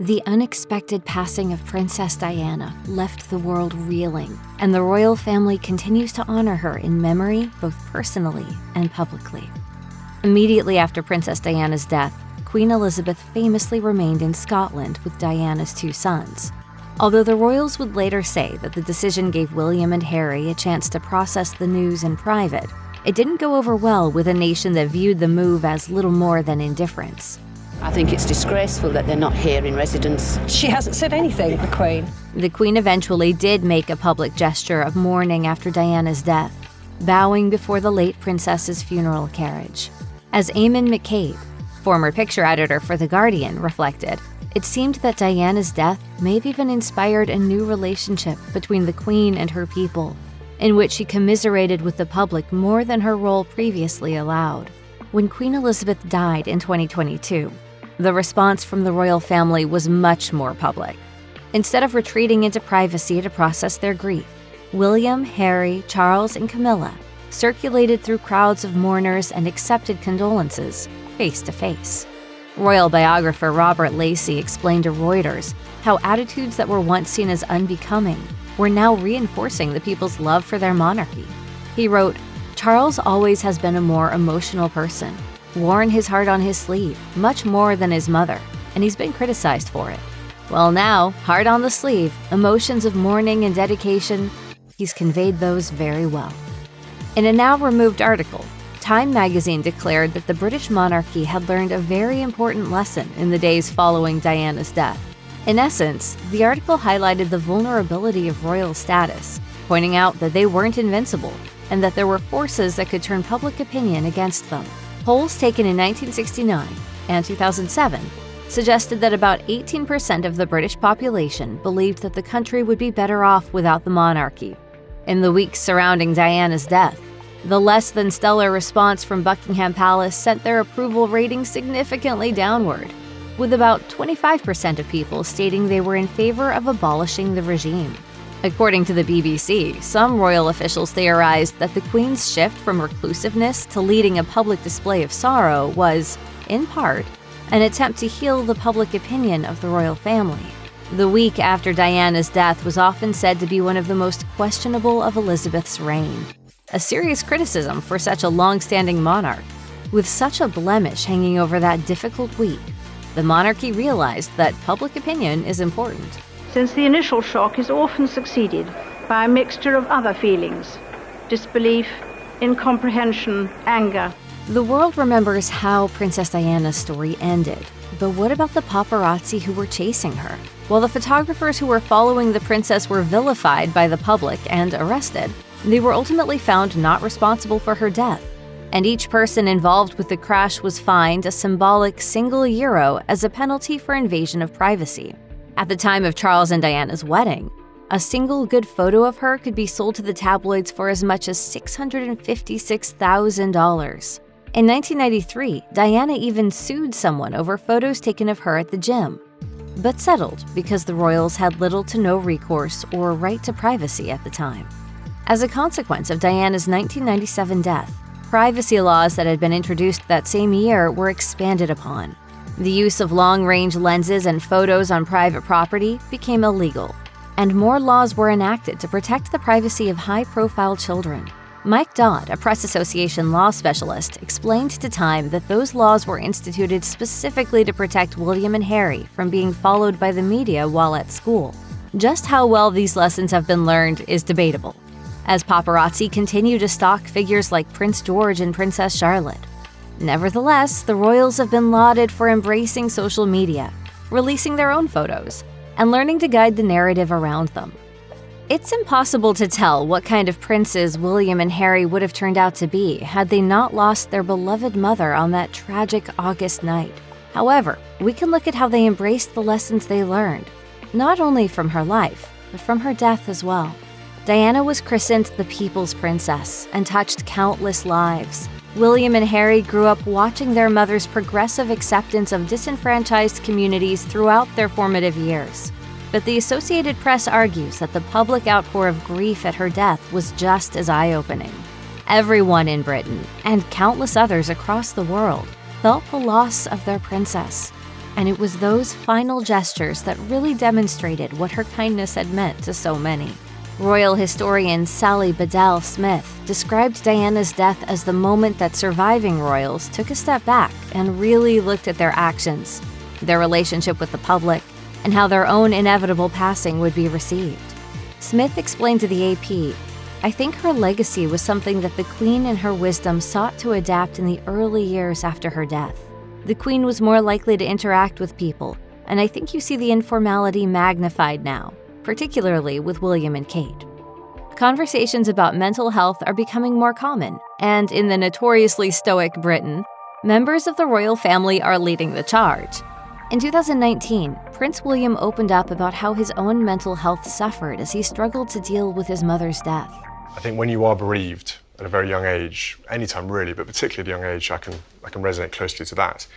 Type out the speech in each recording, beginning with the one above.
The unexpected passing of Princess Diana left the world reeling, and the royal family continues to honor her in memory, both personally and publicly. Immediately after Princess Diana's death, Queen Elizabeth famously remained in Scotland with Diana's 2 sons. Although the royals would later say that the decision gave William and Harry a chance to process the news in private, it didn't go over well with a nation that viewed the move as little more than indifference. I think it's disgraceful that they're not here in residence. She hasn't said anything, the Queen. The Queen eventually did make a public gesture of mourning after Diana's death, bowing before the late princess's funeral carriage. As Eamon McCabe, former picture editor for The Guardian, reflected, it seemed that Diana's death may have even inspired a new relationship between the Queen and her people, in which she commiserated with the public more than her role previously allowed. When Queen Elizabeth died in 2022, the response from the royal family was much more public. Instead of retreating into privacy to process their grief, William, Harry, Charles, and Camilla circulated through crowds of mourners and accepted condolences face to face. Royal biographer Robert Lacey explained to Reuters how attitudes that were once seen as unbecoming were now reinforcing the people's love for their monarchy. He wrote, "Charles always has been a more emotional person, worn his heart on his sleeve, much more than his mother, and he's been criticized for it. Well now, heart on the sleeve, emotions of mourning and dedication, he's conveyed those very well." In a now-removed article, Time magazine declared that the British monarchy had learned a very important lesson in the days following Diana's death. In essence, the article highlighted the vulnerability of royal status, pointing out that they weren't invincible and that there were forces that could turn public opinion against them. Polls taken in 1969 and 2007 suggested that about 18% of the British population believed that the country would be better off without the monarchy. In the weeks surrounding Diana's death, the less than stellar response from Buckingham Palace sent their approval rating significantly downward, with about 25% of people stating they were in favor of abolishing the regime. According to the BBC, some royal officials theorized that the Queen's shift from reclusiveness to leading a public display of sorrow was, in part, an attempt to heal the public opinion of the royal family. The week after Diana's death was often said to be one of the most questionable of Elizabeth's reign, a serious criticism for such a long-standing monarch. With such a blemish hanging over that difficult week, the monarchy realized that public opinion is important. Since the initial shock is often succeeded by a mixture of other feelings: disbelief, incomprehension, anger. The world remembers how Princess Diana's story ended, but what about the paparazzi who were chasing her? While the photographers who were following the princess were vilified by the public and arrested, they were ultimately found not responsible for her death, and each person involved with the crash was fined a symbolic €1 as a penalty for invasion of privacy. At the time of Charles and Diana's wedding, a single good photo of her could be sold to the tabloids for as much as $656,000. In 1993, Diana even sued someone over photos taken of her at the gym, but settled because the royals had little to no recourse or right to privacy at the time. As a consequence of Diana's 1997 death, privacy laws that had been introduced that same year were expanded upon. The use of long-range lenses and photos on private property became illegal, and more laws were enacted to protect the privacy of high-profile children. Mike Dodd, a Press Association law specialist, explained to Time that those laws were instituted specifically to protect William and Harry from being followed by the media while at school. Just how well these lessons have been learned is debatable, as paparazzi continue to stalk figures like Prince George and Princess Charlotte. Nevertheless, the royals have been lauded for embracing social media, releasing their own photos, and learning to guide the narrative around them. It's impossible to tell what kind of princes William and Harry would have turned out to be had they not lost their beloved mother on that tragic August night. However, we can look at how they embraced the lessons they learned, not only from her life, but from her death as well. Diana was christened the People's Princess and touched countless lives. William and Harry grew up watching their mother's progressive acceptance of disenfranchised communities throughout their formative years. But the Associated Press argues that the public outpour of grief at her death was just as eye-opening. Everyone in Britain, and countless others across the world, felt the loss of their princess. and it was those final gestures that really demonstrated what her kindness had meant to so many. Royal historian Sally Bedell Smith described Diana's death as the moment that surviving royals took a step back and really looked at their actions, their relationship with the public, and how their own inevitable passing would be received. Smith explained to the AP, "I think her legacy was something that the Queen in her wisdom sought to adapt in the early years after her death. The Queen was more likely to interact with people, and I think you see the informality magnified now, particularly with William and Kate." Conversations about mental health are becoming more common, and in the notoriously stoic Britain, members of the royal family are leading the charge. In 2019, Prince William opened up about how his own mental health suffered as he struggled to deal with his mother's death. I think when you are bereaved at a very young age, anytime really, but particularly at a young age, I can resonate closely to that.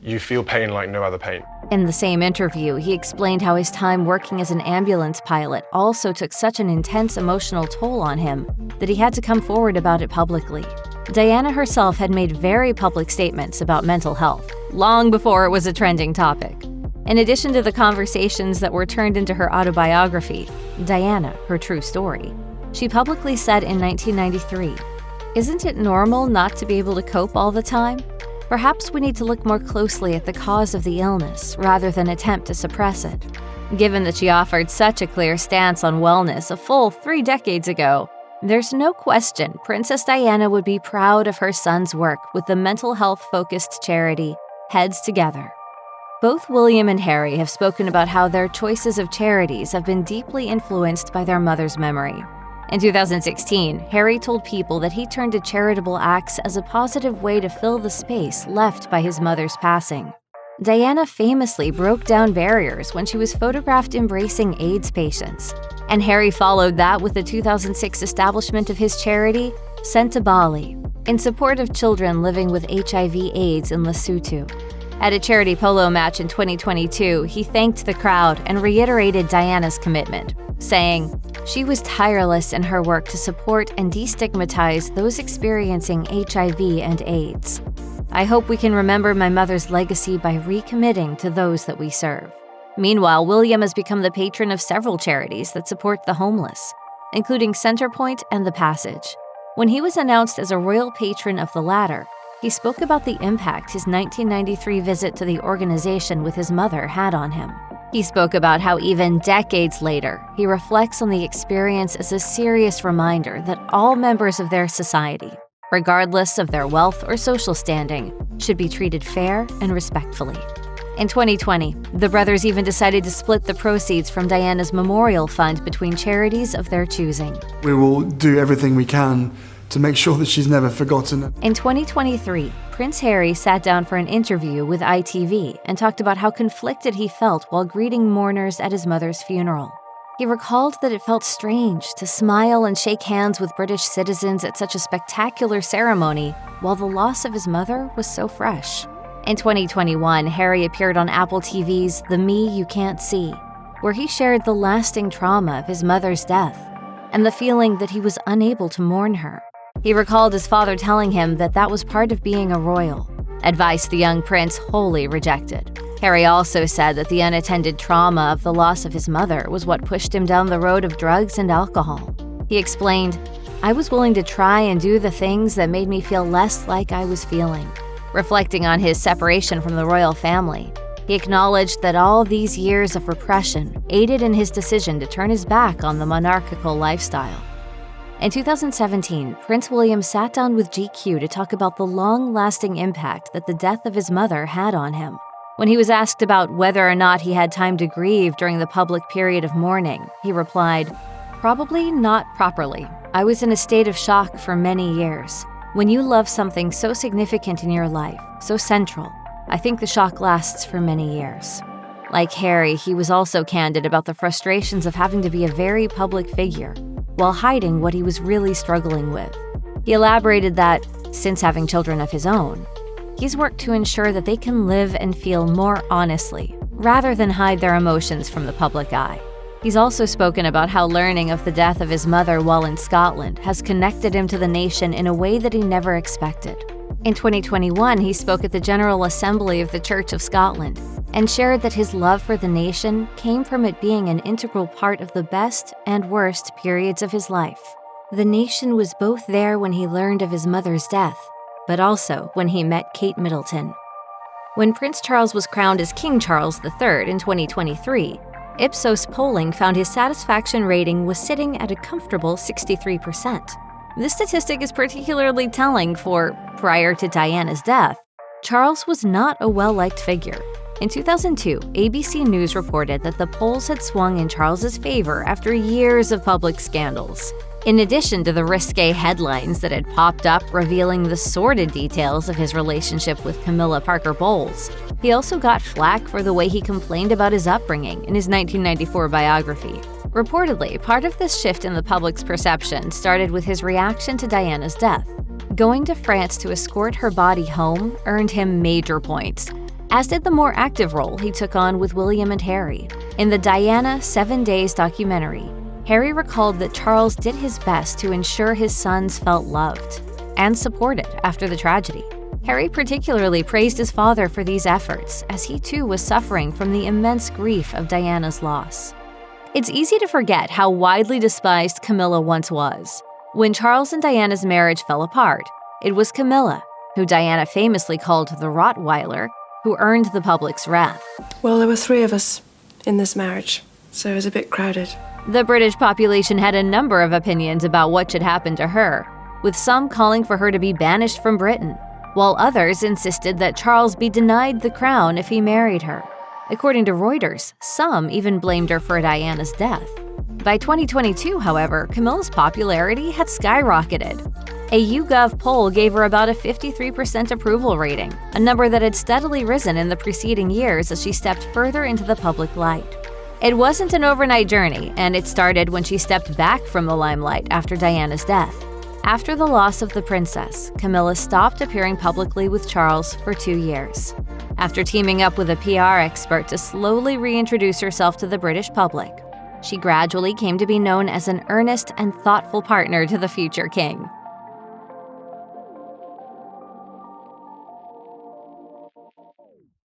You feel pain like no other pain. In the same interview, he explained how his time working as an ambulance pilot also took such an intense emotional toll on him that he had to come forward about it publicly. Diana herself had made very public statements about mental health, long before it was a trending topic. In addition to the conversations that were turned into her autobiography, Diana, Her True Story, she publicly said in 1993, "Isn't it normal not to be able to cope all the time? Perhaps we need to look more closely at the cause of the illness rather than attempt to suppress it." Given that she offered such a clear stance on wellness a full 3 decades ago, there's no question Princess Diana would be proud of her son's work with the mental health-focused charity Heads Together. Both William and Harry have spoken about how their choices of charities have been deeply influenced by their mother's memory. In 2016, Harry told People that he turned to charitable acts as a positive way to fill the space left by his mother's passing. Diana famously broke down barriers when she was photographed embracing AIDS patients, and Harry followed that with the 2006 establishment of his charity, Sent to Bali, in support of children living with HIV/AIDS in Lesotho. At a charity polo match in 2022, he thanked the crowd and reiterated Diana's commitment, saying, "She was tireless in her work to support and destigmatize those experiencing HIV and AIDS. I hope we can remember my mother's legacy by recommitting to those that we serve." Meanwhile, William has become the patron of several charities that support the homeless, including Centrepoint and The Passage. When he was announced as a royal patron of the latter, he spoke about the impact his 1993 visit to the organization with his mother had on him. He spoke about how even decades later, he reflects on the experience as a serious reminder that all members of their society, regardless of their wealth or social standing, should be treated fair and respectfully. In 2020, the brothers even decided to split the proceeds from Diana's memorial fund between charities of their choosing. We will do everything we can to make sure that she's never forgotten. In 2023, Prince Harry sat down for an interview with ITV and talked about how conflicted he felt while greeting mourners at his mother's funeral. He recalled that it felt strange to smile and shake hands with British citizens at such a spectacular ceremony while the loss of his mother was so fresh. In 2021, Harry appeared on Apple TV's The Me You Can't See, where he shared the lasting trauma of his mother's death and the feeling that he was unable to mourn her. He recalled his father telling him that that was part of being a royal, advice the young prince wholly rejected. Harry also said that the unattended trauma of the loss of his mother was what pushed him down the road of drugs and alcohol. He explained, "I was willing to try and do the things that made me feel less like I was feeling." Reflecting on his separation from the royal family, he acknowledged that all these years of repression aided in his decision to turn his back on the monarchical lifestyle. In 2017, Prince William sat down with GQ to talk about the long-lasting impact that the death of his mother had on him. When he was asked about whether or not he had time to grieve during the public period of mourning, he replied, "Probably not properly. I was in a state of shock for many years. When you love something so significant in your life, so central, I think the shock lasts for many years." Like Harry, he was also candid about the frustrations of having to be a very public figure while hiding what he was really struggling with. He elaborated that, since having children of his own, he's worked to ensure that they can live and feel more honestly, rather than hide their emotions from the public eye. He's also spoken about how learning of the death of his mother while in Scotland has connected him to the nation in a way that he never expected. In 2021, he spoke at the General Assembly of the Church of Scotland. and shared that his love for the nation came from it being an integral part of the best and worst periods of his life. The nation was both there when he learned of his mother's death, but also when he met Kate Middleton. When Prince Charles was crowned as King Charles III in 2023, Ipsos polling found his satisfaction rating was sitting at a comfortable 63%. This statistic is particularly telling for, prior to Diana's death, Charles was not a well-liked figure. In 2002, ABC News reported that the polls had swung in Charles's favor after years of public scandals. In addition to the risque headlines that had popped up revealing the sordid details of his relationship with Camilla Parker Bowles, he also got flack for the way he complained about his upbringing in his 1994 biography. Reportedly, part of this shift in the public's perception started with his reaction to Diana's death. Going to France to escort her body home earned him major points, as did the more active role he took on with William and Harry. In the Diana 7 Days documentary, Harry recalled that Charles did his best to ensure his sons felt loved and supported after the tragedy. Harry particularly praised his father for these efforts, as he too was suffering from the immense grief of Diana's loss. It's easy to forget how widely despised Camilla once was. When Charles and Diana's marriage fell apart, it was Camilla, who Diana famously called the Rottweiler, who earned the public's wrath. Well, there were 3 of us in this marriage, so it was a bit crowded. The British population had a number of opinions about what should happen to her, with some calling for her to be banished from Britain, while others insisted that Charles be denied the crown if he married her. According to Reuters, some even blamed her for Diana's death. By 2022, however, Camilla's popularity had skyrocketed. A YouGov poll gave her about a 53% approval rating, a number that had steadily risen in the preceding years as she stepped further into the public light. It wasn't an overnight journey, and it started when she stepped back from the limelight after Diana's death. After the loss of the princess, Camilla stopped appearing publicly with Charles for 2 years. After teaming up with a PR expert to slowly reintroduce herself to the British public, she gradually came to be known as an earnest and thoughtful partner to the future king.